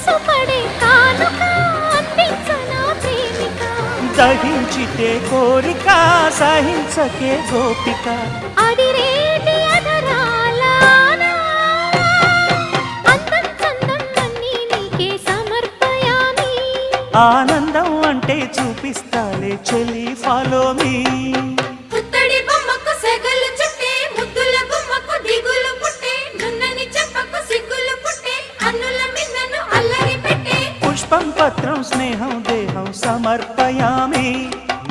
మనసుపడే కానుక అందించనా ప్రేమిక దహించితే కోరిక సహించకే గోపిక అడిరేటి అదరాల అందం చందం అన్నీ నీకే సమర్పయామి ఆనందం అంటే చూపిస్తాలే చెలి ఫాలో మీ పుత్తడి బొమ్మకు సెగలు చుట్టే ముద్దుల గుమ్మకు దిగులు పుట్టే నున్నని చెప్పకు సిగ్గులు పుట్టే అన్నుల మిన్నను అల్లరి పెట్టే పుష్పం పత్రం స్నేహం దేహం సమర్పయామి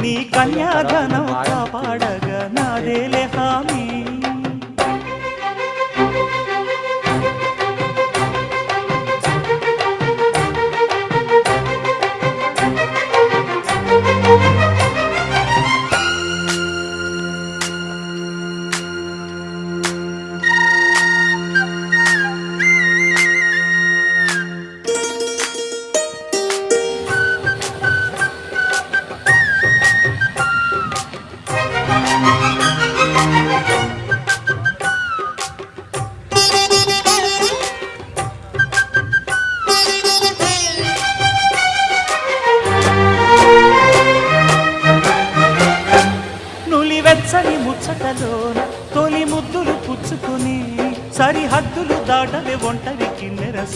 నీ కన్యాధనం కాపాడగా నాదేలే హామీ వెచ్చని ముచ్చటలోన తొలి ముద్దులు పుచ్చుకొని సరిహద్దులు దాటవే ఒంటరి కిన్నెరస